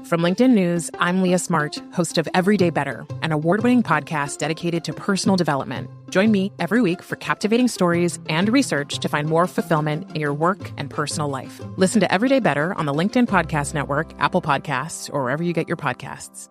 From LinkedIn News, I'm Leah Smart, host of Everyday Better, an award-winning podcast dedicated to personal development. Join me every week for captivating stories and research to find more fulfillment in your work and personal life. Listen to Everyday Better on the LinkedIn Podcast Network, Apple Podcasts, or wherever you get your podcasts.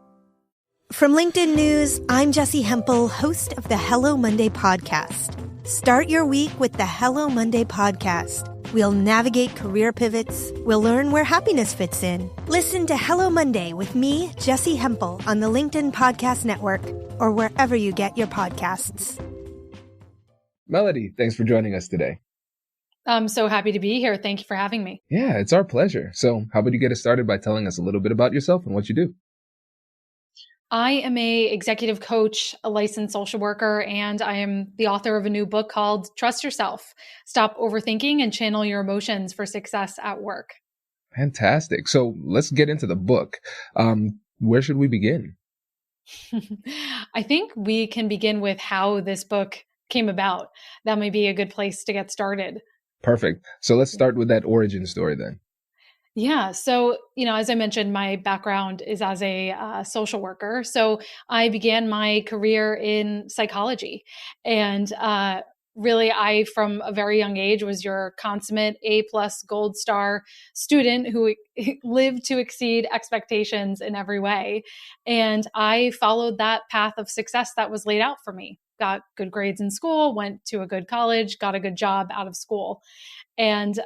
From LinkedIn News, I'm Jessie Hempel, host of the Hello Monday podcast. Start your week with the Hello Monday podcast. We'll navigate career pivots. We'll learn where happiness fits in. Listen to Hello Monday with me, Jessie Hempel, on the LinkedIn Podcast Network or wherever you get your podcasts. Melody, thanks for joining us today. I'm so happy to be here. Thank you for having me. Yeah, it's our pleasure. So how about you get us started by telling us a little bit about yourself and what you do? I am a executive coach, a licensed social worker, and I am the author of a new book called Trust Yourself, Stop Overthinking and Channel Your Emotions for Success at Work. Fantastic. So let's get into the book. Where should we begin? I think we can begin with how this book came about. That may be a good place to get started. Perfect. So let's start with that origin story then. Yeah. So, as I mentioned, my background is as a social worker. So I began my career in psychology. And really, I, from a very young age, was your consummate A+ gold star student who lived to exceed expectations in every way. And I followed that path of success that was laid out for me. Got good grades in school, went to a good college, got a good job out of school, and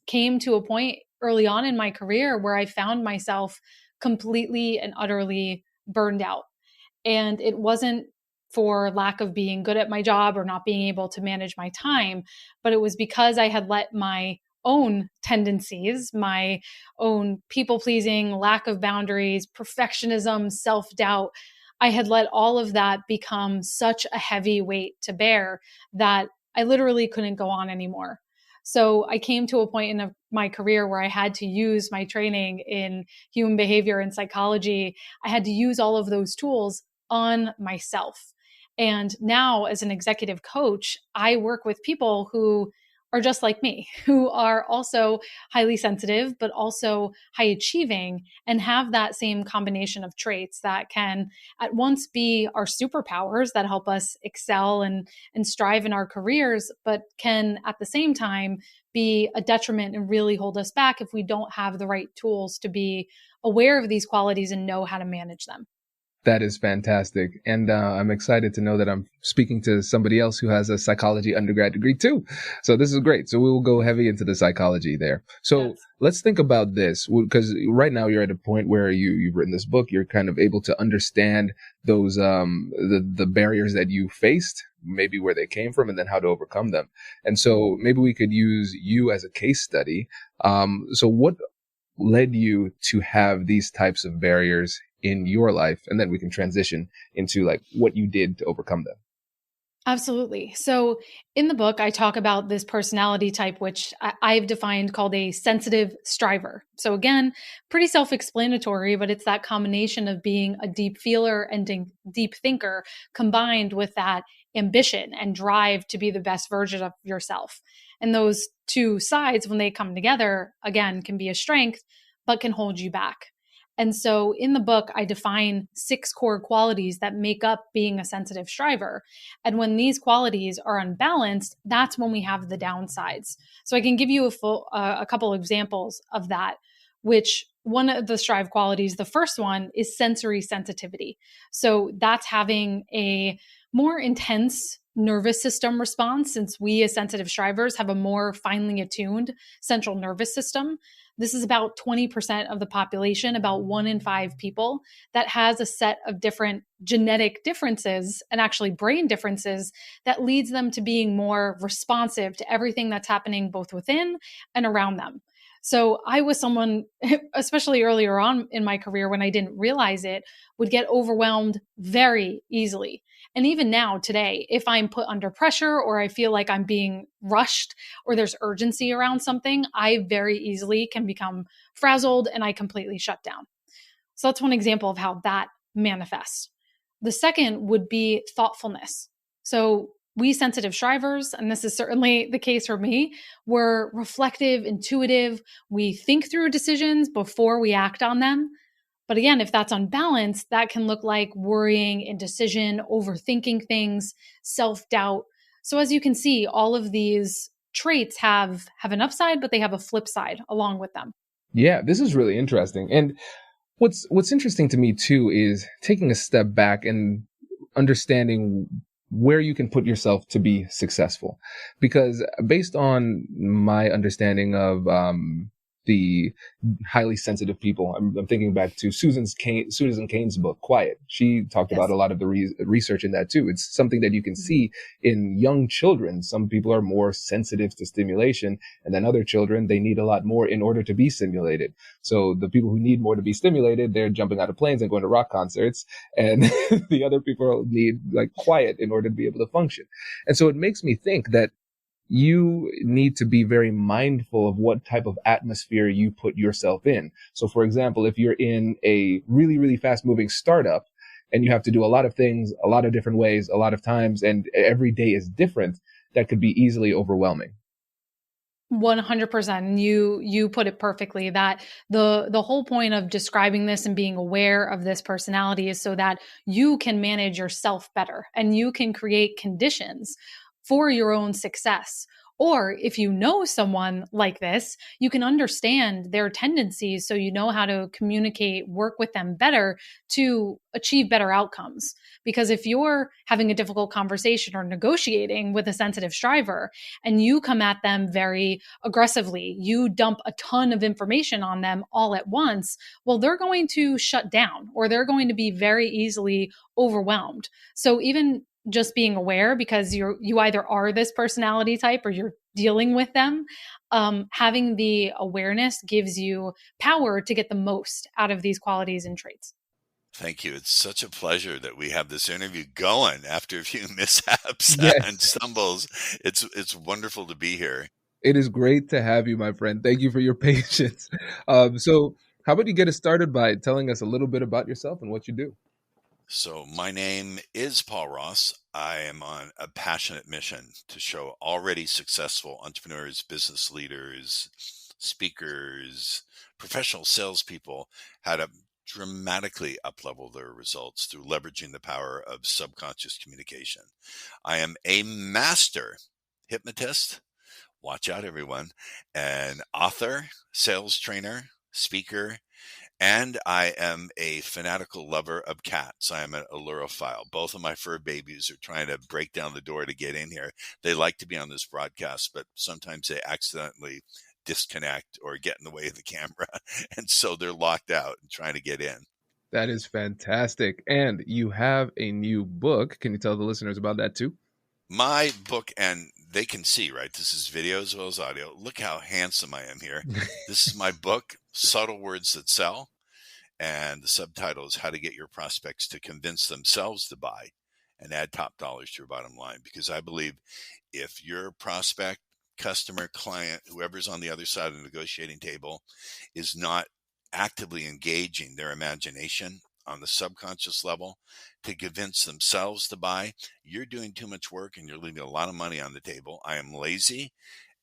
came to a point early on in my career where I found myself completely and utterly burned out. And it wasn't for lack of being good at my job or not being able to manage my time, but it was because I had let my own tendencies, my own people-pleasing, lack of boundaries, perfectionism, self-doubt, I had let all of that become such a heavy weight to bear that I literally couldn't go on anymore. So I came to a point in my career where I had to use my training in human behavior and psychology. I had to use all of those tools on myself. And now as an executive coach, I work with people who are just like me, who are also highly sensitive, but also high achieving and have that same combination of traits that can at once be our superpowers that help us excel and strive in our careers, but can at the same time be a detriment and really hold us back if we don't have the right tools to be aware of these qualities and know how to manage them. That is fantastic. And I'm excited to know that I'm speaking to somebody else who has a psychology undergrad degree too. So this is great. So we will go heavy into the psychology there. So yes. Let's think about this, because right now you're at a point where you've written this book. You're kind of able to understand those the barriers that you faced, maybe where they came from, and then how to overcome them. And so maybe we could use you as a case study. So what led you to have these types of barriers in your life? And then we can transition into like what you did to overcome them. Absolutely. So in the book, I talk about this personality type, which I've defined called a sensitive striver. So again, pretty self-explanatory, but it's that combination of being a deep feeler and deep thinker combined with that ambition and drive to be the best version of yourself. And those two sides, when they come together, again, can be a strength, but can hold you back. And so in the book, I define 6 core qualities that make up being a sensitive striver. And when these qualities are unbalanced, that's when we have the downsides. So I can give you a couple examples of that, which one of the strive qualities, the first one is sensory sensitivity. So that's having a more intense nervous system response, since we as sensitive strivers have a more finely attuned central nervous system. This is about 20% of the population, about 1 in 5 people, that has a set of different genetic differences and actually brain differences that leads them to being more responsive to everything that's happening both within and around them. So I was someone, especially earlier on in my career when I didn't realize it, would get overwhelmed very easily. And even now, today, if I'm put under pressure or I feel like I'm being rushed or there's urgency around something, I very easily can become frazzled and I completely shut down. So that's one example of how that manifests. The second would be thoughtfulness. So we sensitive strivers, and this is certainly the case for me, we're reflective, intuitive. We think through decisions before we act on them. But again, if that's unbalanced, that can look like worrying, indecision, overthinking things, self-doubt. So as you can see, all of these traits have an upside, but they have a flip side along with them. Yeah, this is really interesting. And what's interesting to me too is taking a step back and understanding where you can put yourself to be successful. Because based on my understanding of the highly sensitive people, I'm thinking back to Susan Cain's book, Quiet. She talked Yes. about a lot of the research in that too. It's something that you can see in young children. Some people are more sensitive to stimulation, and then other children, they need a lot more in order to be stimulated. So the people who need more to be stimulated, they're jumping out of planes and going to rock concerts. And the other people need like quiet in order to be able to function. And so it makes me think that you need to be very mindful of what type of atmosphere you put yourself in. So for example, if you're in a really, really fast moving startup and you have to do a lot of things, a lot of different ways, a lot of times, and every day is different, that could be easily overwhelming. 100%. You put it perfectly, that the whole point of describing this and being aware of this personality is so that you can manage yourself better and you can create conditions for your own success. Or if you know someone like this, you can understand their tendencies so you know how to communicate, work with them better to achieve better outcomes. Because if you're having a difficult conversation or negotiating with a sensitive striver and you come at them very aggressively, you dump a ton of information on them all at once, well, they're going to shut down or they're going to be very easily overwhelmed. So even just being aware, because you either are this personality type or you're dealing with them, having the awareness gives you power to get the most out of these qualities and traits. Thank you. It's such a pleasure that we have this interview going after a few mishaps Yes. and stumbles. It's wonderful to be here. It is great to have you, my friend. Thank you for your patience. So how about you get us started by telling us a little bit about yourself and what you do? So my name is Paul Ross. I am on a passionate mission to show already successful entrepreneurs, business leaders, speakers, professional salespeople how to dramatically uplevel their results through leveraging the power of subconscious communication. I am a master hypnotist. Watch out, everyone. An author, sales trainer, speaker, and I am a fanatical lover of cats. I am an allurophile. Both of my fur babies are trying to break down the door to get in here. They like to be on this broadcast, but sometimes they accidentally disconnect or get in the way of the camera. And so they're locked out and trying to get in. That is fantastic. And you have a new book. Can you tell the listeners about that too? My book, and they can see, right? This is video as well as audio. Look how handsome I am here. This is my book, Subtle Words That Sell. And the subtitle is How to Get Your Prospects to Convince Themselves to Buy and Add Top Dollars to Your Bottom Line. Because I believe if your prospect, customer, client, whoever's on the other side of the negotiating table is not actively engaging their imagination on the subconscious level to convince themselves to buy, you're doing too much work and you're leaving a lot of money on the table. I am lazy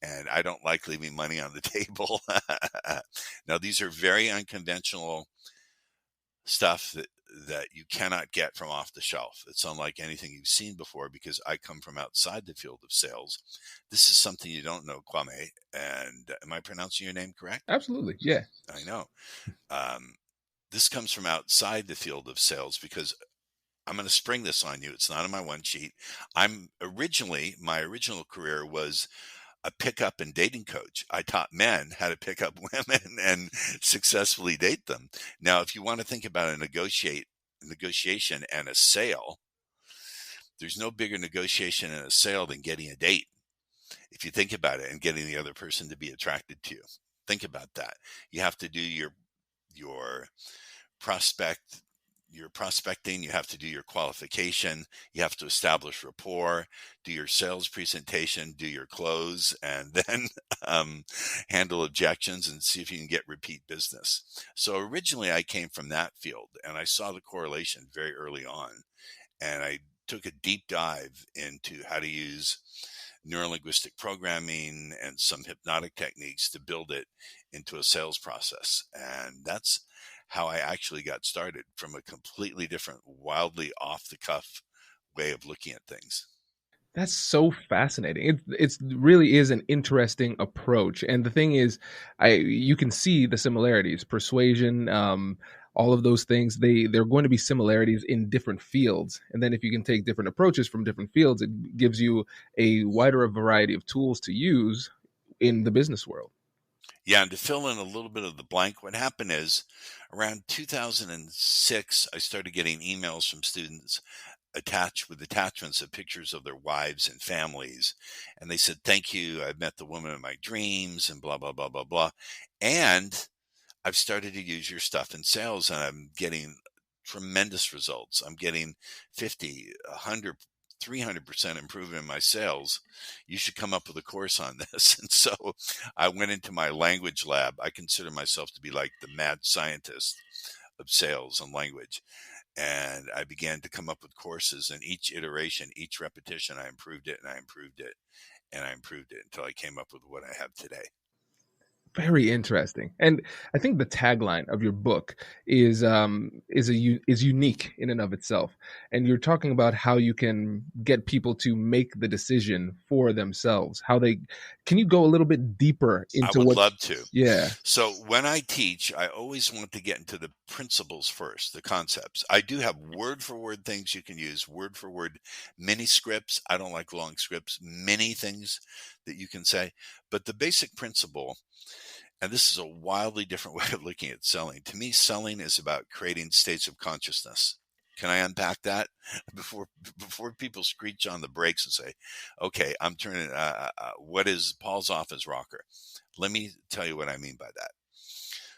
and I don't like leaving money on the table. Now, these are very unconventional stuff that you cannot get from off the shelf. It's unlike anything you've seen before because I come from outside the field of sales. This is something you don't know, Kwame. And am I pronouncing your name correct? Absolutely. Yeah. I know. This comes from outside the field of sales because I'm going to spring this on you. It's not on my one sheet. My original career was a pickup and dating coach. I taught men how to pick up women and successfully date them. Now, if you want to think about a negotiation and a sale, there's no bigger negotiation and a sale than getting a date. If you think about it, and getting the other person to be attracted to you. Think about that. You have to do your prospecting, you have to do your qualification, you have to establish rapport, do your sales presentation, do your close, and then handle objections and see if you can get repeat business. So originally I came from that field and I saw the correlation very early on. And I took a deep dive into how to use neurolinguistic programming and some hypnotic techniques to build it into a sales process. And that's how I actually got started from a completely different, wildly off the cuff way of looking at things. That's so fascinating. It really is an interesting approach. And the thing is, you can see the similarities, persuasion, all of those things. They're going to be similarities in different fields. And then if you can take different approaches from different fields, it gives you a wider variety of tools to use in the business world. Yeah, and to fill in a little bit of the blank, what happened is around 2006, I started getting emails from students attached with attachments of pictures of their wives and families. And they said, thank you. I've met the woman of my dreams and blah, blah, blah, blah, blah. And I've started to use your stuff in sales and I'm getting tremendous results. I'm getting 50, 100, 300% improvement in my sales. You should come up with a course on this. And so I went into my language lab. I consider myself to be like the mad scientist of sales and language. And I began to come up with courses, and each iteration, each repetition, I improved it and I improved it and I improved it until I came up with what I have today. Very interesting. And I think the tagline of your book is unique in and of itself. And you're talking about how you can get people to make the decision for themselves. Can you go a little bit deeper into I would love to. Yeah. So when I teach, I always want to get into the principles first, the concepts. I do have word for word things you can use, word for word mini scripts. I don't like long scripts, many things that you can say, but the basic principle. And this is a wildly different way of looking at selling. To me, selling is about creating states of consciousness. Can I unpack that before people screech on the brakes and say, okay, I'm turning, what is Paul's office rocker? Let me tell you what I mean by that.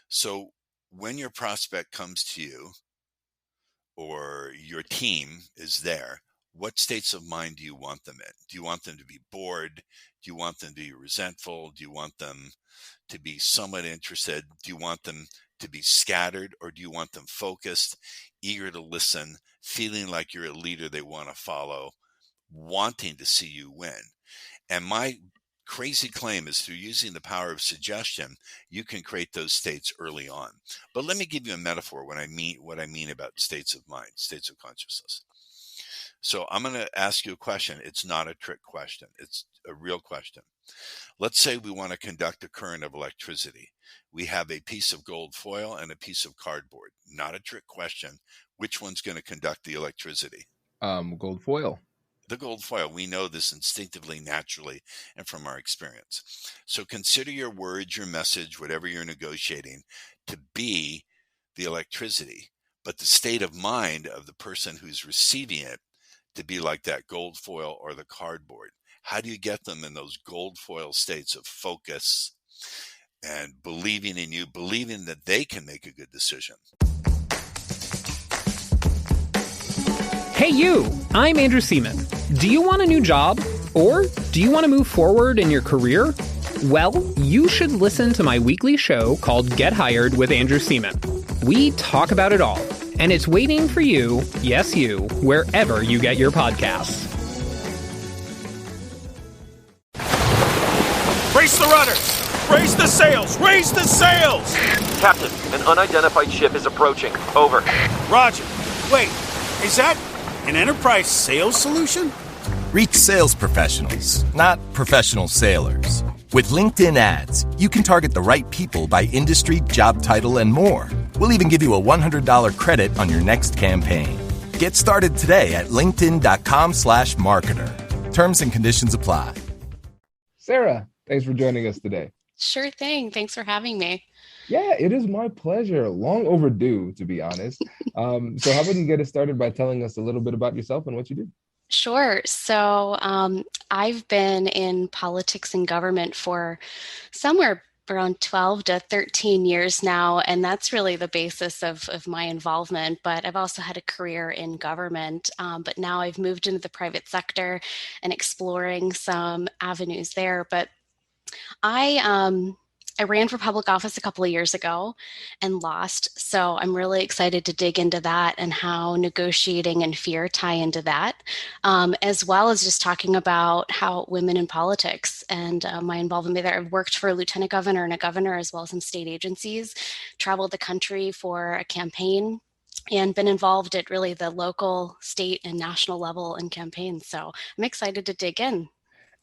So when your prospect comes to you or your team is there, what states of mind do you want them in? Do you want them to be bored? Do you want them to be resentful? Do you want them to be somewhat interested? Do you want them to be scattered, or do you want them focused, eager to listen, feeling like you're a leader they want to follow, wanting to see you win? And my crazy claim is through using the power of suggestion, you can create those states early on. But let me give you a metaphor what I mean about states of mind, states of consciousness. So I'm going to ask you a question. It's not a trick question. It's a real question. Let's say we want to conduct a current of electricity. We have a piece of gold foil and a piece of cardboard. Not a trick question. Which one's going to conduct the electricity? Gold foil. The gold foil. We know this instinctively, naturally, and from our experience. So consider your words, your message, whatever you're negotiating, to be the electricity, but the state of mind of the person who's receiving it to be like that gold foil or the cardboard. How do you get them in those gold foil states of focus and believing in you, believing that they can make a good decision? Hey you, I'm Andrew Seaman. Do you want a new job? Or do you want to move forward in your career? Well, you should listen to my weekly show called Get Hired with Andrew Seaman. We talk about it all, and it's waiting for you, yes you, wherever you get your podcasts. Brace the rudders! Raise the sails! Raise the sails! Captain, an unidentified ship is approaching. Over. Roger. Wait, is that an enterprise sales solution? Reach sales professionals, not professional sailors. With LinkedIn ads, you can target the right people by industry, job title, and more. We'll even give you a $100 credit on your next campaign. Get started today at linkedin.com/marketer. Terms and conditions apply. Sarah, thanks for joining us today. Sure thing. Thanks for having me. Yeah, it is my pleasure. Long overdue, to be honest. So how about you get us started by telling us a little bit about yourself and what you do? Sure. So I've been in politics and government for somewhere around 12 to 13 years now, and that's really the basis of my involvement. But I've also had a career in government, but now I've moved into the private sector and exploring some avenues there. But I I ran for public office a couple of years ago and lost. So I'm really excited to dig into that and how negotiating and fear tie into that, as well as just talking about how women in politics and my involvement there. I've worked for a lieutenant governor and a governor, as well as some state agencies, traveled the country for a campaign, and been involved at really the local, state, and national level in campaigns. So I'm excited to dig in.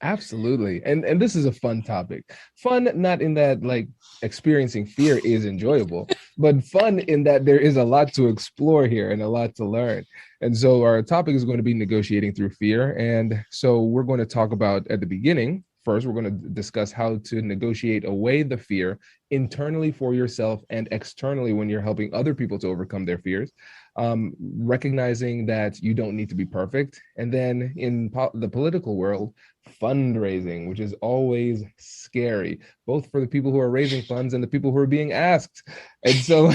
Absolutely. And this is a fun topic. Fun, not in that like experiencing fear is enjoyable, but fun in that there is a lot to explore here and a lot to learn. And so our topic is going to be negotiating through fear. And so we're going to talk about at the beginning. First, we're going to discuss how to negotiate away the fear internally for yourself and externally when you're helping other people to overcome their fears, recognizing that you don't need to be perfect. And then in the political world, fundraising, which is always scary, both for the people who are raising funds and the people who are being asked. And so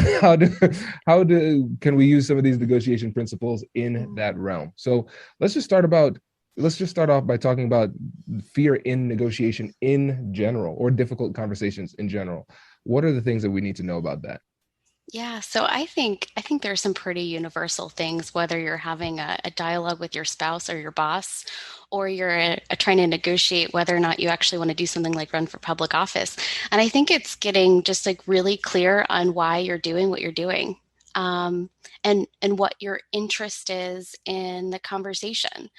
can we use some of these negotiation principles in that realm? So let's just start off by talking about fear in negotiation in general, or difficult conversations in general. What are the things that we need to know about that? Yeah, so I think there's some pretty universal things, whether you're having a dialogue with your spouse or your boss, or you're trying to negotiate whether or not you actually want to do something like run for public office. And I think it's getting just like really clear on why you're doing what you're doing. And what your interest is in the conversation.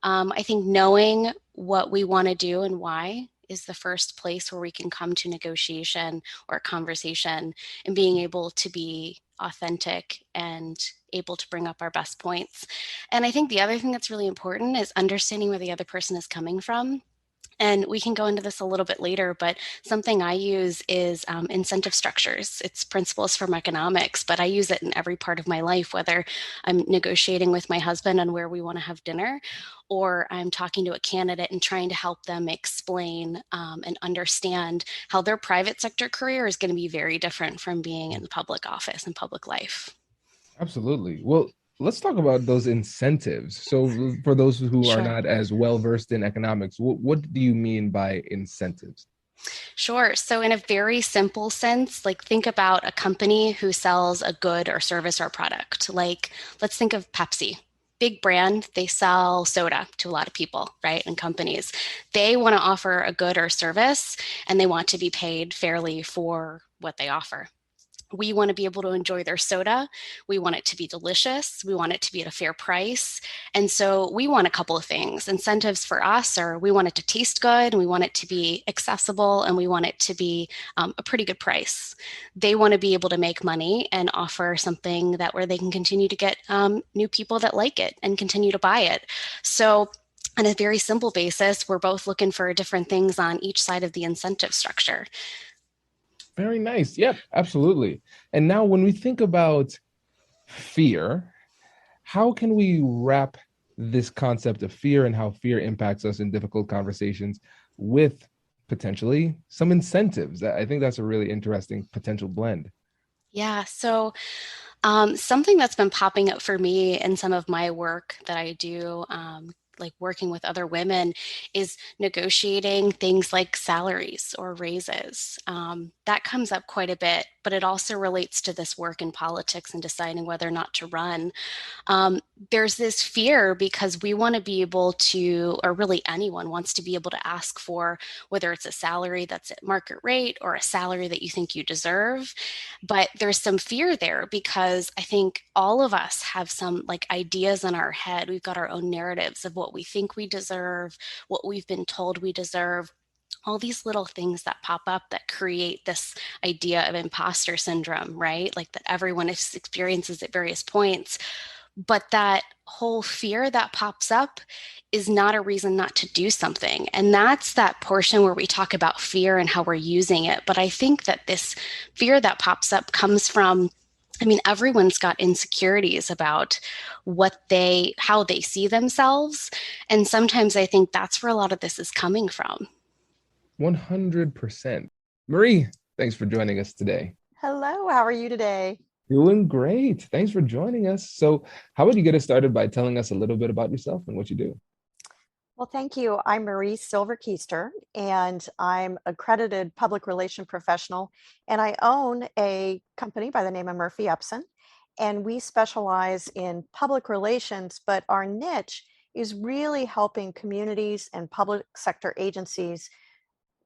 I think knowing what we want to do and why is the first place where we can come to negotiation or a conversation, and being able to be authentic and able to bring up our best points. And I think the other thing that's really important is understanding where the other person is coming from. And we can go into this a little bit later, but something I use is incentive structures. It's principles from economics, but I use it in every part of my life, whether I'm negotiating with my husband on where we want to have dinner, or I'm talking to a candidate and trying to help them explain and understand how their private sector career is going to be very different from being in the public office and public life. Absolutely. Well, let's talk about those incentives. So for those who are not as well versed in economics, what do you mean by incentives? Sure. So in a very simple sense, like think about a company who sells a good or service or product. Like let's think of Pepsi. Big brand, they sell soda to a lot of people, right? And companies. They want to offer a good or service, and they want to be paid fairly for what they offer. We want to be able to enjoy their soda. We want it to be delicious. We want it to be at a fair price. And so we want a couple of things. Incentives for us are we want it to taste good, and we want it to be accessible, and we want it to be a pretty good price. They want to be able to make money and offer something that where they can continue to get new people that like it and continue to buy it. So on a very simple basis, we're both looking for different things on each side of the incentive structure. Very nice. Yep, absolutely. And now when we think about fear, how can we wrap this concept of fear and how fear impacts us in difficult conversations with potentially some incentives? I think that's a really interesting potential blend. Yeah. So something that's been popping up for me in some of my work that I do, like working with other women, is negotiating things like salaries or raises. That comes up quite a bit, but it also relates to this work in politics and deciding whether or not to run. There's this fear because we want to be able to, or really anyone wants to be able to ask for whether it's a salary that's at market rate or a salary that you think you deserve. But there's some fear there because I think all of us have some like ideas in our head. We've got our own narratives of what we think we deserve, what we've been told we deserve. All these little things that pop up that create this idea of imposter syndrome, right? Like that everyone experiences at various points. But that whole fear that pops up is not a reason not to do something. And that's that portion where we talk about fear and how we're using it. But I think that this fear that pops up comes from, I mean, everyone's got insecurities about how they see themselves. And sometimes I think that's where a lot of this is coming from. 100%. Marie, thanks for joining us today. Hello, how are you today? Doing great. Thanks for joining us. So how would you get us started by telling us a little bit about yourself and what you do? Well, thank you. I'm Marie Silver Keister, and I'm accredited public relation professional, and I own a company by the name of Murphy Upson, and we specialize in public relations, but our niche is really helping communities and public sector agencies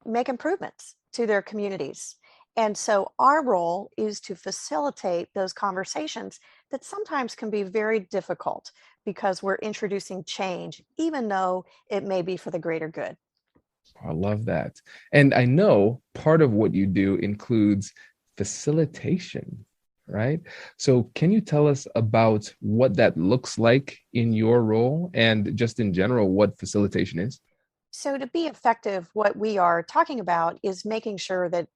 make improvements to their communities. And so our role is to facilitate those conversations that sometimes can be very difficult because we're introducing change, even though it may be for the greater good. I love that. And I know part of what you do includes facilitation, right? So can you tell us about what that looks like in your role and just in general, what facilitation is? So to be effective, what we are talking about is making sure that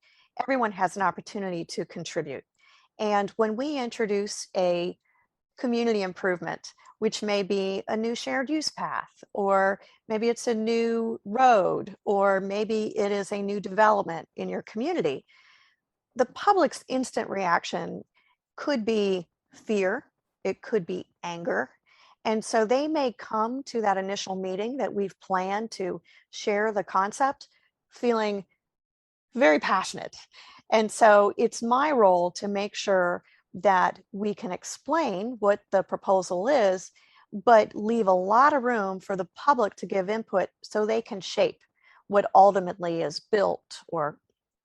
everyone has an opportunity to contribute. And when we introduce a community improvement, which may be a new shared use path, or maybe it's a new road, or maybe it is a new development in your community, the public's instant reaction could be fear, it could be anger. And so they may come to that initial meeting that we've planned to share the concept feeling very passionate. And so it's my role to make sure that we can explain what the proposal is, but leave a lot of room for the public to give input so they can shape what ultimately is built or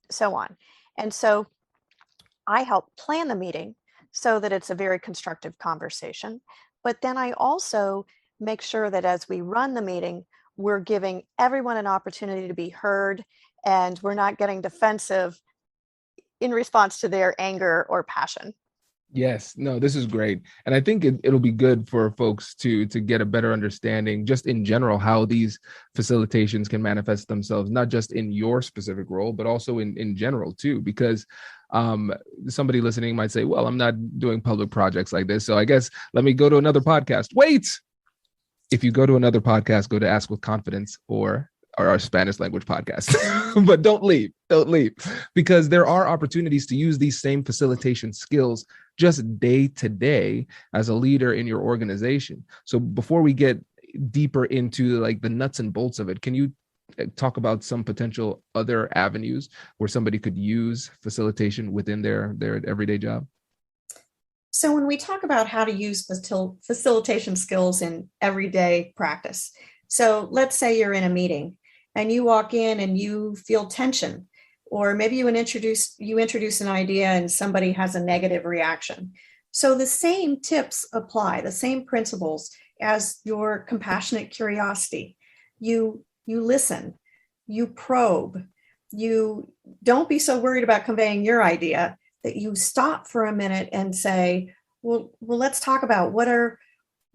so on. And so I help plan the meeting so that it's a very constructive conversation. But then I also make sure that as we run the meeting, we're giving everyone an opportunity to be heard and we're not getting defensive in response to their anger or passion. Yes, no, this is great. And I think it'll be good for folks to get a better understanding just in general how these facilitations can manifest themselves, not just in your specific role, but also in general too, because somebody listening might say, well, I'm not doing public projects like this, so I guess let me go to another podcast. Wait, if you go to another podcast, go to Ask with Confidence or our Spanish language podcast, but don't leave, because there are opportunities to use these same facilitation skills just day to day as a leader in your organization. So before we get deeper into like the nuts and bolts of it, can you talk about some potential other avenues where somebody could use facilitation within their everyday job? So when we talk about how to use facilitation skills in everyday practice, so let's say you're in a meeting and you walk in and you feel tension, or maybe you introduce an idea and somebody has a negative reaction. So the same tips apply, the same principles as your compassionate curiosity. You listen, you probe, you don't be so worried about conveying your idea that you stop for a minute and say, well, let's talk about what are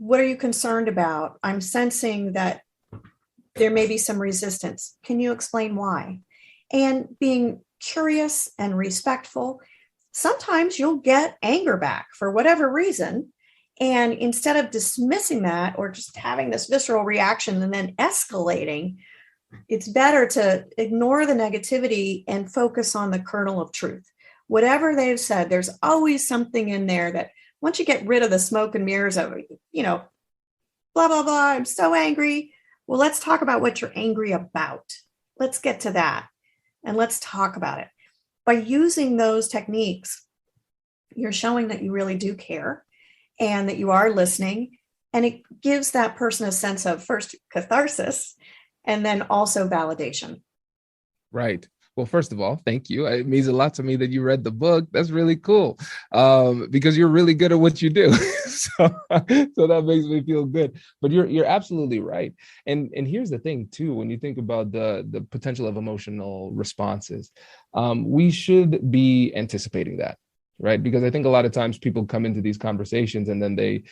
you concerned about? I'm sensing that there may be some resistance. Can you explain why? And being curious and respectful, sometimes you'll get anger back for whatever reason. And instead of dismissing that or just having this visceral reaction and then escalating, it's better to ignore the negativity and focus on the kernel of truth. Whatever they've said, there's always something in there that once you get rid of the smoke and mirrors of, blah, blah, blah, I'm so angry. Well, let's talk about what you're angry about. Let's get to that and let's talk about it. By using those techniques, you're showing that you really do care and that you are listening. And it gives that person a sense of first catharsis and then also validation. Right. Well, first of all, thank you. It means a lot to me that you read the book. That's really cool because you're really good at what you do. so that makes me feel good. But you're absolutely right. And here's the thing, too, when you think about the potential of emotional responses, we should be anticipating that. Right. Because I think a lot of times people come into these conversations and then they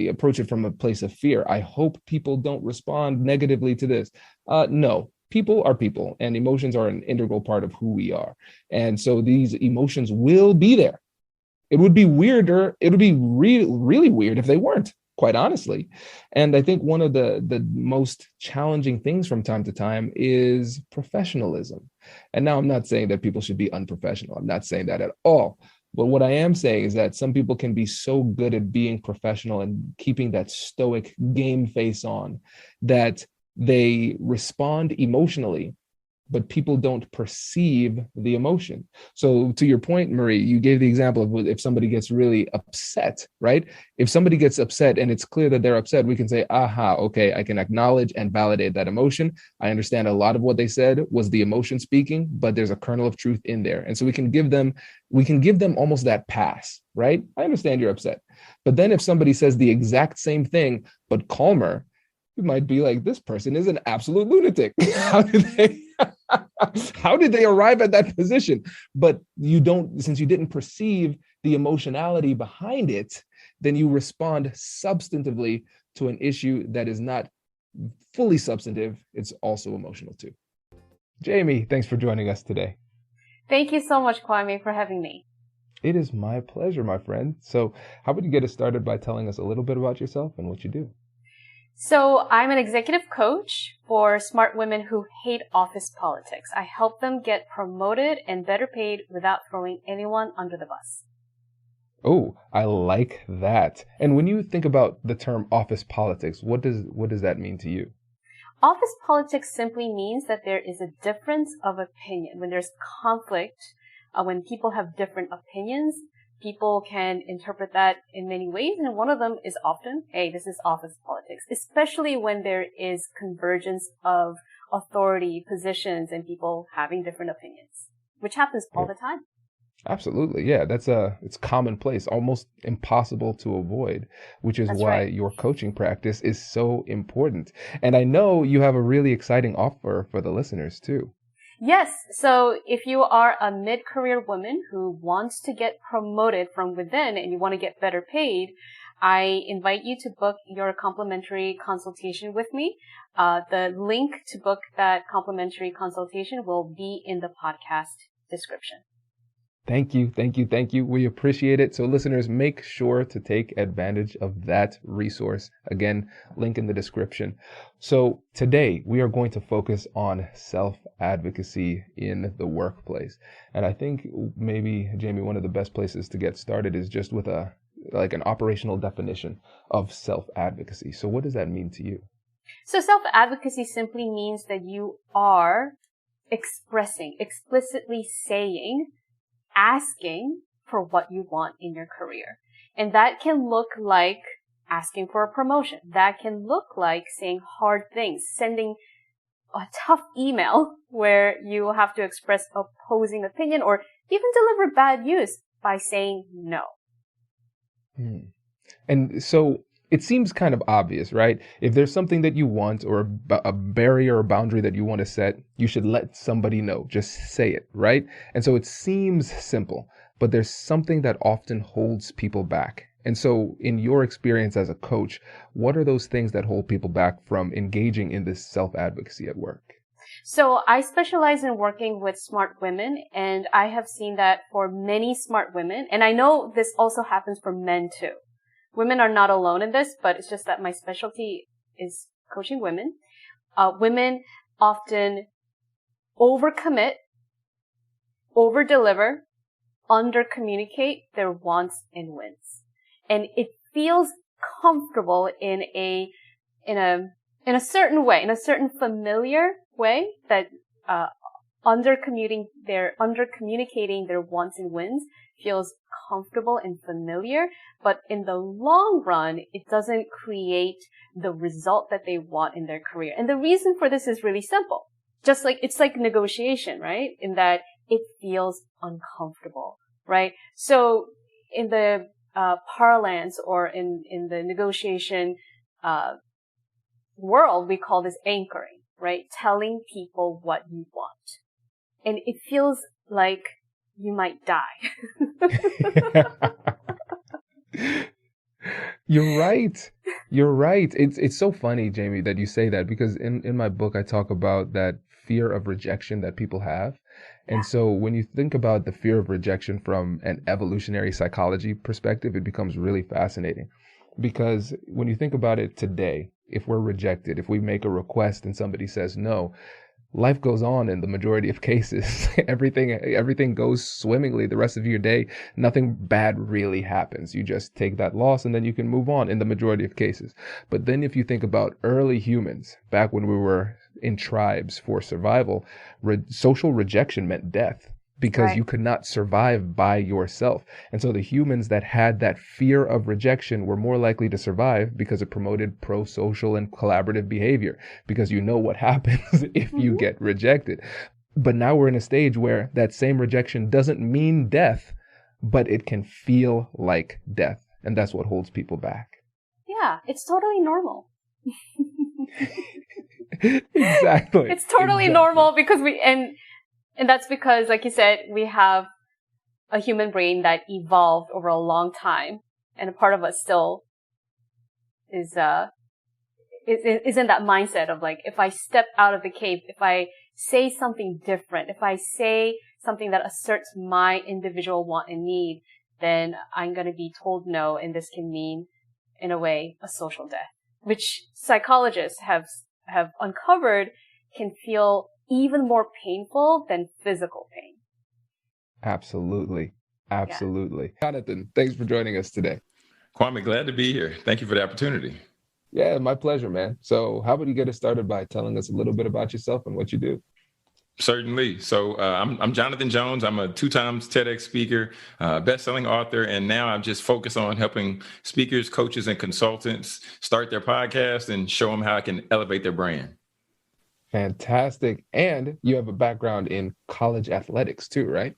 approach it from a place of fear. I hope people don't respond negatively to this. No. People are people and emotions are an integral part of who we are. And so these emotions will be there. It would be weirder. It would be really weird if they weren't, quite honestly. And I think one of the most challenging things from time to time is professionalism. And now I'm not saying that people should be unprofessional. I'm not saying that at all. But what I am saying is that some people can be so good at being professional and keeping that stoic game face on that they respond emotionally, but people don't perceive the emotion. So to your point, Marie, you gave the example of if somebody gets really upset, right? If somebody gets upset and it's clear that they're upset, we can say, aha, okay, I can acknowledge and validate that emotion. I understand a lot of what they said was the emotion speaking, but there's a kernel of truth in there. And so we can give them almost that pass, right? I understand you're upset. But then if somebody says the exact same thing, but calmer, you might be like, this person is an absolute lunatic. How did they arrive at that position? But since you didn't perceive the emotionality behind it, then you respond substantively to an issue that is not fully substantive. It's also emotional too. Jamie, thanks for joining us today. Thank you so much, Kwame, for having me. It is my pleasure, my friend. So how about you get us started by telling us a little bit about yourself and what you do? So I'm an executive coach for smart women who hate office politics. I help them get promoted and better paid without throwing anyone under the bus. Oh, I like that. And when you think about the term office politics, what does that mean to you? Office politics simply means that there is a difference of opinion. When there's conflict, when people have different opinions, people can interpret that in many ways, and one of them is often, hey, this is office politics, especially when there is convergence of authority positions and people having different opinions, which happens all the time. Absolutely. Yeah, it's commonplace, almost impossible to avoid, which is why your coaching practice is so important. And I know you have a really exciting offer for the listeners too. Yes. So if you are a mid-career woman who wants to get promoted from within and you want to get better paid, I invite you to book your complimentary consultation with me. The link to book that complimentary consultation will be in the podcast description. Thank you. Thank you. Thank you. We appreciate it. So listeners, make sure to take advantage of that resource. Again, link in the description. So today we are going to focus on self-advocacy in the workplace. And I think maybe, Jamie, one of the best places to get started is just with an operational definition of self-advocacy. So what does that mean to you? So self-advocacy simply means that you are expressing, explicitly saying, asking for what you want in your career. And that can look like asking for a promotion. That can look like saying hard things, sending a tough email where you have to express opposing opinion or even deliver bad news by saying no. And so it seems kind of obvious, right? If there's something that you want or a barrier or boundary that you want to set, you should let somebody know. Just say it, right? And so it seems simple, but there's something that often holds people back. And so in your experience as a coach, what are those things that hold people back from engaging in this self-advocacy at work? So I specialize in working with smart women, and I have seen that for many smart women, and I know this also happens for men too. Women are not alone in this, but it's just that my specialty is coaching women. Women often overcommit, overdeliver, undercommunicate their wants and wins. And it feels comfortable in a certain way, in a certain familiar way that undercommunicating their wants and wins feels comfortable and familiar, but in the long run, it doesn't create the result that they want in their career. And the reason for this is really simple. Just like, it's like negotiation, right? In that it feels uncomfortable, right? So in the parlance or in the negotiation world, we call this anchoring, right? Telling people what you want. And it feels like you might die. You're right. You're right. It's so funny, Jamie, that you say that, because in my book, I talk about that fear of rejection that people have. And so when you think about the fear of rejection from an evolutionary psychology perspective, it becomes really fascinating. Because when you think about it today, if we're rejected, if we make a request and somebody says no, life goes on in the majority of cases. Everything goes swimmingly the rest of your day. Nothing bad really happens. You just take that loss and then you can move on in the majority of cases. But then if you think about early humans, back when we were in tribes for survival, social rejection meant death, because you could not survive by yourself. And so the humans that had that fear of rejection were more likely to survive because it promoted pro-social and collaborative behavior, because you know what happens if you get rejected. But now we're in a stage where that same rejection doesn't mean death, but it can feel like death. And that's what holds people back. Yeah, it's totally normal. Exactly. It's totally normal because and that's because, like you said, we have a human brain that evolved over a long time, and a part of us still is in that mindset of like, if I step out of the cave, if I say something different, if I say something that asserts my individual want and need, then I'm going to be told no, and this can mean, in a way, a social death, which psychologists have uncovered can feel even more painful than physical pain. Absolutely. Yeah. Jonathan, thanks for joining us today. Kwame, glad to be here. Thank you for the opportunity. Yeah, my pleasure, man. So how about you get us started by telling us a little bit about yourself and what you do? Certainly. So I'm Jonathan Jones. I'm a 2-time TEDx speaker, best-selling author, and now I'm just focused on helping speakers, coaches, and consultants start their podcast and show them how I can elevate their brand. Fantastic. And you have a background in college athletics too, right?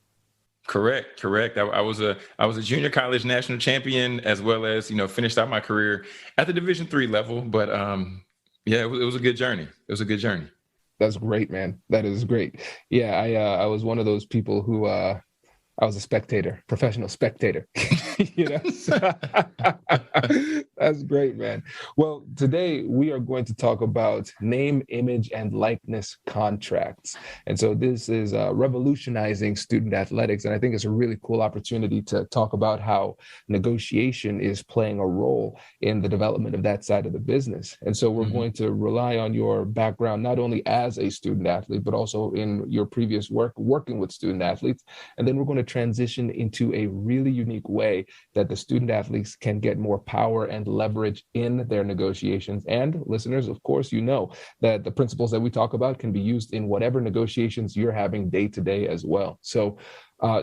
Correct. I was a junior college national champion, as well as, finished out my career at the Division III level. But it was a good journey. That's great, man. That is great. Yeah, I was one of those people who I was a spectator, professional spectator. That's great, man. Well, today we are going to talk about name, image, and likeness contracts. And so this is revolutionizing student athletics. And I think it's a really cool opportunity to talk about how negotiation is playing a role in the development of that side of the business. And so we're going to rely on your background, not only as a student athlete, but also in your previous work working with student athletes. And then we're going to transition into a really unique way that the student athletes can get more power and leverage in their negotiations. And listeners, of course, you know that the principles that we talk about can be used in whatever negotiations you're having day to day as well. So,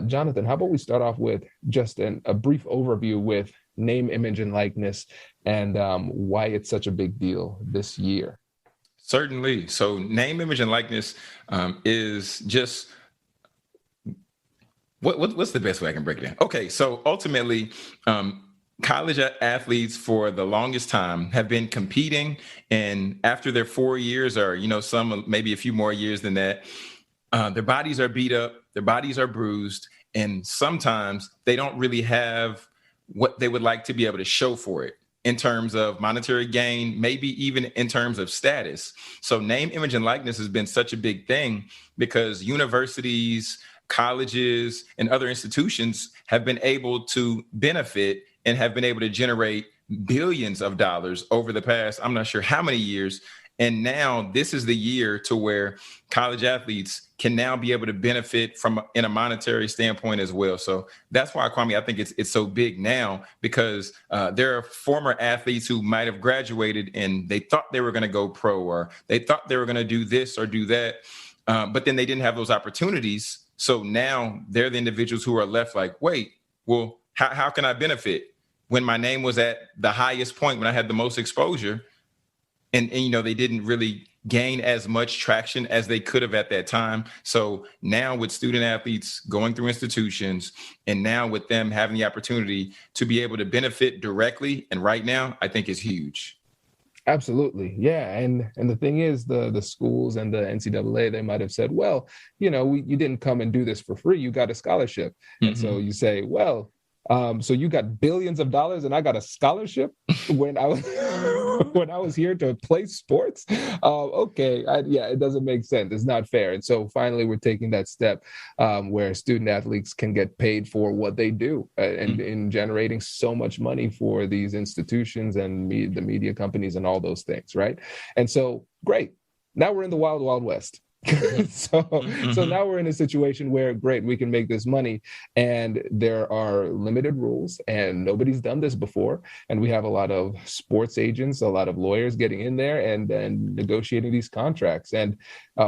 Jonathan, how about we start off with just a brief overview with name, image, and likeness, and why it's such a big deal this year? Certainly. So name, image, and likeness is just... What's the best way I can break it down? Okay, so ultimately, college athletes for the longest time have been competing, and after their 4 years, or some maybe a few more years than that, their bodies are beat up, their bodies are bruised, and sometimes they don't really have what they would like to be able to show for it in terms of monetary gain, maybe even in terms of status. So name, image, and likeness has been such a big thing because universities, colleges, and other institutions have been able to benefit and have been able to generate billions of dollars over the past, I'm not sure how many years. And now this is the year to where college athletes can now be able to benefit from in a monetary standpoint as well. So that's why, Kwame, I think it's so big now, because there are former athletes who might have graduated and they thought they were going to go pro, or they thought they were going to do this or do that, but then they didn't have those opportunities. So now they're the individuals who are left like, wait, well, how can I benefit when my name was at the highest point, when I had the most exposure, and they didn't really gain as much traction as they could have at that time. So now with student athletes going through institutions, and now with them having the opportunity to be able to benefit directly, and right now, I think is huge. Absolutely. Yeah. And the thing is, the schools and the NCAA, they might have said, well, you didn't come and do this for free. You got a scholarship. And so you say, well, so you got billions of dollars and I got a scholarship when I was here to play sports. Okay. It doesn't make sense. It's not fair. And so finally, we're taking that step where student athletes can get paid for what they do and in generating so much money for these institutions and the media companies and all those things. Right. And so great. Now we're in the wild, wild west. So now we're in a situation where, great, we can make this money, and there are limited rules, and nobody's done this before. And we have a lot of sports agents, a lot of lawyers getting in there and negotiating these contracts. And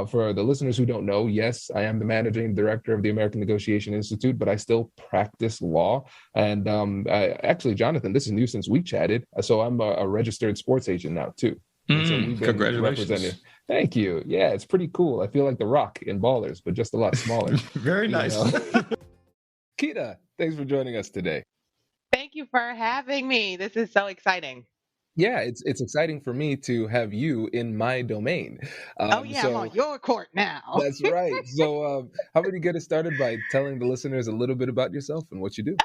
for the listeners who don't know, yes, I am the managing director of the American Negotiation Institute, but I still practice law. And actually, Jonathan, this is new since we chatted. So I'm a registered sports agent now too. And so we've been Congratulations. Thank you. Yeah, it's pretty cool. I feel like The Rock in Ballers, but just a lot smaller. Very nice. Keita, thanks for joining us today. Thank you for having me. This is so exciting. Yeah, it's exciting for me to have you in my domain. I'm on your court now. That's right. So how about you get us started by telling the listeners a little bit about yourself and what you do?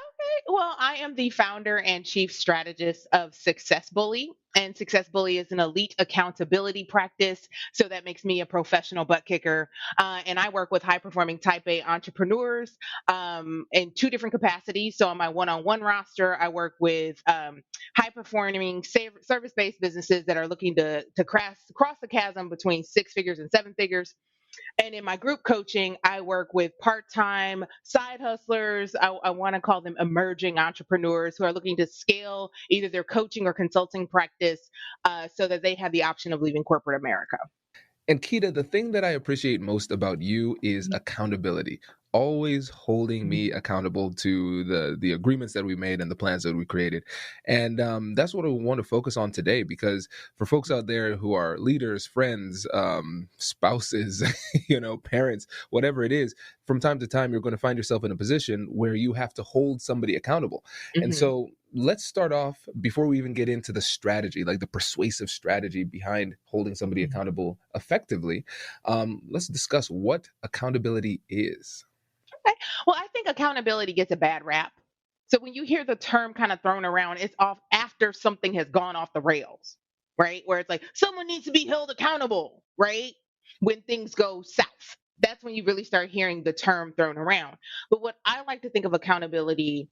Well, I am the founder and chief strategist of Success Bully. And Success Bully is an elite accountability practice. So that makes me a professional butt kicker. And I work with high-performing type A entrepreneurs in two different capacities. So on my one-on-one roster, I work with high-performing service-based businesses that are looking to cross the chasm between 6 figures and 7 figures. And in my group coaching, I work with part-time side hustlers. I want to call them emerging entrepreneurs who are looking to scale either their coaching or consulting practice so that they have the option of leaving corporate America. And Keita, the thing that I appreciate most about you is accountability. Always holding me accountable to the agreements that we made and the plans that we created. And that's what I want to focus on today, because for folks out there who are leaders, friends, spouses, parents, whatever it is, from time to time, you're going to find yourself in a position where you have to hold somebody accountable. And so let's start off, before we even get into the strategy, like the persuasive strategy behind holding somebody accountable effectively. Let's discuss what accountability is. Okay. Well, I think accountability gets a bad rap. So when you hear the term kind of thrown around, it's off after something has gone off the rails, right? Where it's like, someone needs to be held accountable, right? When things go south, that's when you really start hearing the term thrown around. But what I like to think of accountability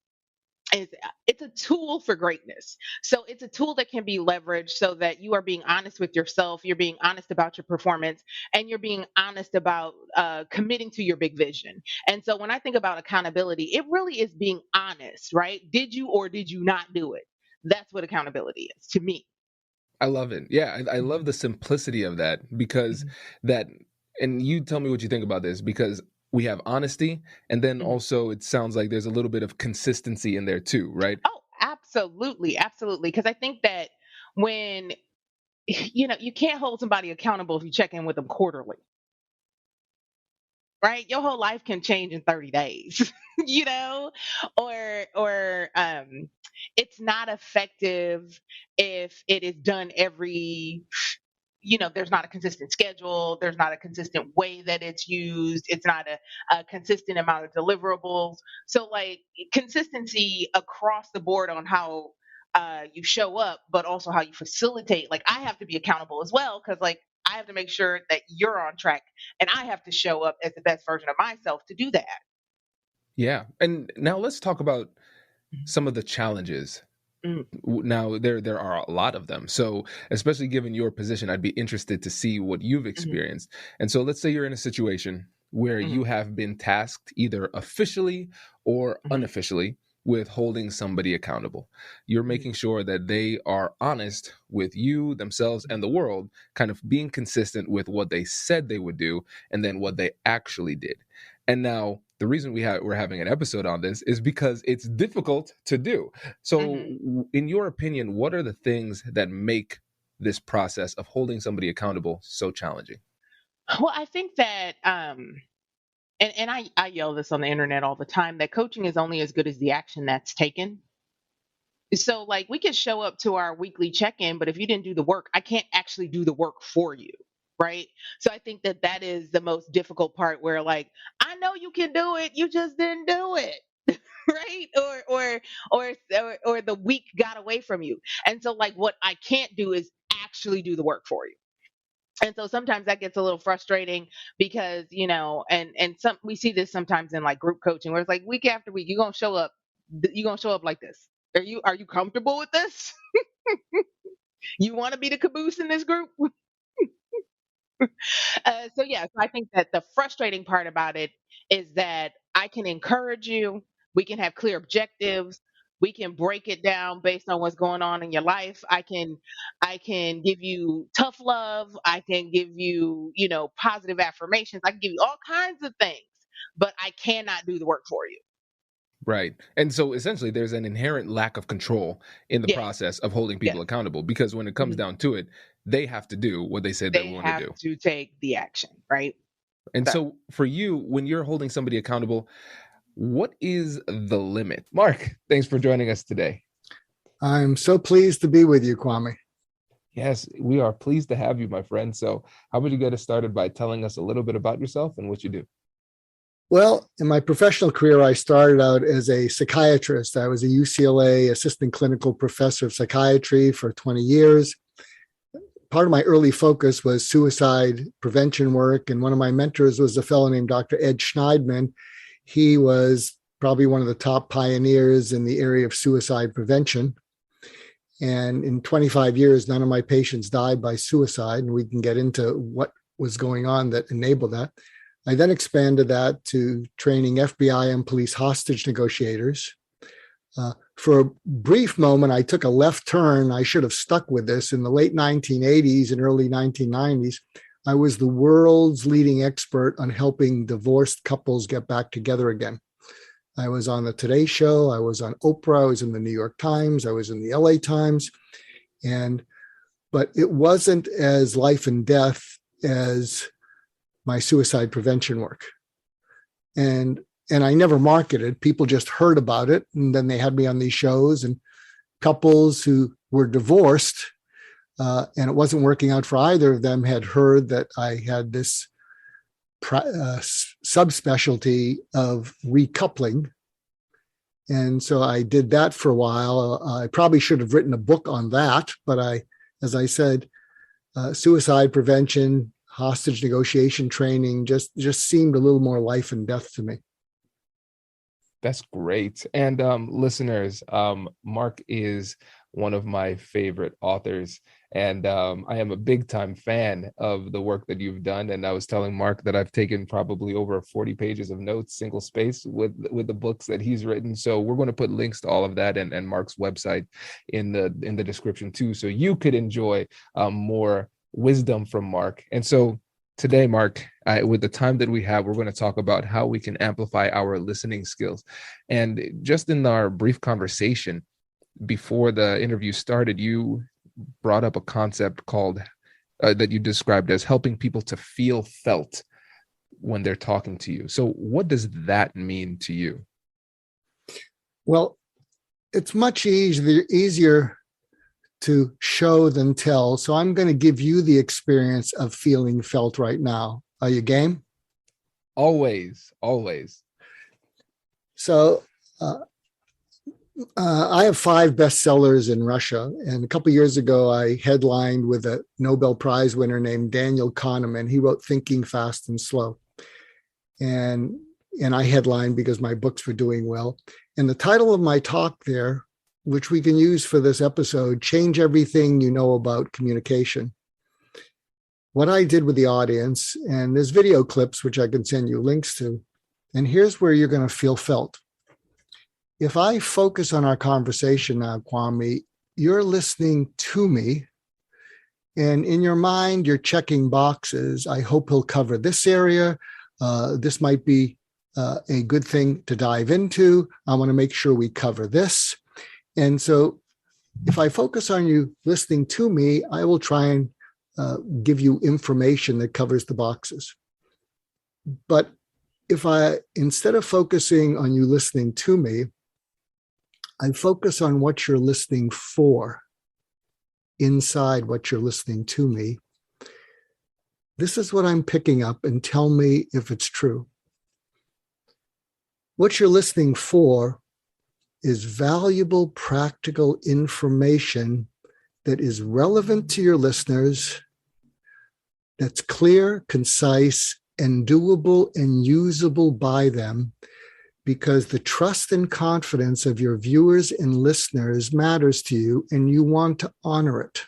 is, it's a tool for greatness. So it's a tool that can be leveraged so that you are being honest with yourself, you're being honest about your performance, and you're being honest about committing to your big vision. And so when I think about accountability, it really is being honest, right? Did you or did you not do it? That's what accountability is to me. I love it. Yeah, I love the simplicity of that, because and you tell me what you think about this, because we have honesty, and then also it sounds like there's a little bit of consistency in there too, right? Oh, absolutely. Absolutely. Because I think that when, you can't hold somebody accountable if you check in with them quarterly, right? Your whole life can change in 30 days, or it's not effective if it is done every there's not a consistent schedule. There's not a consistent way that it's used. It's not a consistent amount of deliverables. So like consistency across the board on how you show up, but also how you facilitate. Like I have to be accountable as well, because like I have to make sure that you're on track, and I have to show up as the best version of myself to do that. Yeah. And now let's talk about some of the challenges. Now, there are a lot of them. So especially given your position, I'd be interested to see what you've experienced. And so let's say you're in a situation where you have been tasked either officially or unofficially with holding somebody accountable. You're making sure that they are honest with you, themselves, and the world, kind of being consistent with what they said they would do and then what they actually did. And now the reason we're having an episode on this is because it's difficult to do. So in your opinion, what are the things that make this process of holding somebody accountable so challenging? Well, I think that, and I yell this on the internet all the time, that coaching is only as good as the action that's taken. So like we can show up to our weekly check-in, but if you didn't do the work, I can't actually do the work for you. Right. So I think that is the most difficult part, where like, I know you can do it, you just didn't do it. Right. Or the week got away from you. And so like what I can't do is actually do the work for you. And so sometimes that gets a little frustrating, because, and we see this sometimes in like group coaching, where it's like week after week, you're going to show up like this. Are you comfortable with this? You want to be the caboose in this group? So I think that the frustrating part about it is that I can encourage you. We can have clear objectives. We can break it down based on what's going on in your life. I can give you tough love. I can give you, positive affirmations. I can give you all kinds of things, but I cannot do the work for you. Right. And so essentially there's an inherent lack of control in the process of holding people accountable, because when it comes down to it, they have to do what they said they want to do. They have to take the action, right? And so for you, when you're holding somebody accountable, what is the limit? Mark, thanks for joining us today. I'm so pleased to be with you, Kwame. Yes, we are pleased to have you, my friend. So how would you get us started by telling us a little bit about yourself and what you do? Well, in my professional career, I started out as a psychiatrist. I was a UCLA assistant clinical professor of psychiatry for 20 years. Part of my early focus was suicide prevention work, and one of my mentors was a fellow named Dr. Ed Schneidman. He was probably one of the top pioneers in the area of suicide prevention. And in 25 years, none of my patients died by suicide, and we can get into what was going on that enabled that. I then expanded that to training FBI and police hostage negotiators. For a brief moment, I took a left turn. I should have stuck with this. In the late 1980s and early 1990s, I was the world's leading expert on helping divorced couples get back together again. I was on the Today Show. I was on Oprah. I was in the New York Times. I was in the LA Times. But it wasn't as life and death as my suicide prevention work. And I never marketed. People just heard about it. And then they had me on these shows, and couples who were divorced and it wasn't working out for either of them had heard that I had this subspecialty of recoupling. And so I did that for a while. I probably should have written a book on that, but as I said, suicide prevention, hostage negotiation training just seemed a little more life and death to me. That's great. And listeners, Mark is one of my favorite authors, and I am a big time fan of the work that you've done. And I was telling Mark that I've taken probably over 40 pages of notes, single space, with the books that he's written. So we're going to put links to all of that and Mark's website in the description too, so you could enjoy more wisdom from Mark. And so today, Mark, with the time that we have, we're going to talk about how we can amplify our listening skills. And just in our brief conversation before the interview started, you brought up a concept called that you described as helping people to feel felt when they're talking to you. So what does that mean to you? Well, it's much easier to show than tell. So I'm going to give you the experience of feeling felt right now. Are you game? Always. So I have 5 bestsellers in Russia. And a couple of years ago, I headlined with a Nobel Prize winner named Daniel Kahneman. He wrote Thinking Fast and Slow. And I headlined because my books were doing well. And the title of my talk there, which we can use for this episode, Change Everything You Know About Communication. What I did with the audience, and there's video clips, which I can send you links to, and here's where you're going to feel felt. If I focus on our conversation now, Kwame, you're listening to me, and in your mind, you're checking boxes. I hope he'll cover this area. This might be a good thing to dive into. I want to make sure we cover this. And so if I focus on you listening to me, I will try and give you information that covers the boxes. But if instead of focusing on you listening to me, I focus on what you're listening for, inside what you're listening to me, this is what I'm picking up, and tell me if it's true. What you're listening for is valuable, practical information that is relevant to your listeners, that's clear, concise, and doable and usable by them, because the trust and confidence of your viewers and listeners matters to you, and you want to honor it.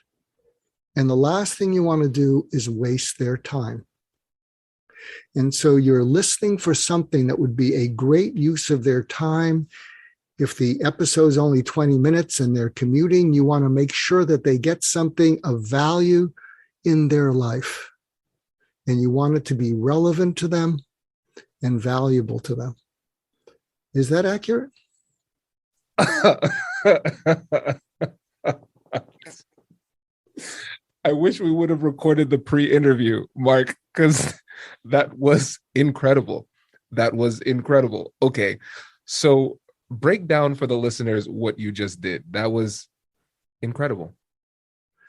And the last thing you want to do is waste their time. And so you're listening for something that would be a great use of their time. If the episode's only 20 minutes and they're commuting, you want to make sure that they get something of value in their life. And you want it to be relevant to them and valuable to them. Is that accurate? I wish we would have recorded the pre-interview, Mark, because that was incredible. That was incredible. Okay, so break down for the listeners what you just did. That was incredible.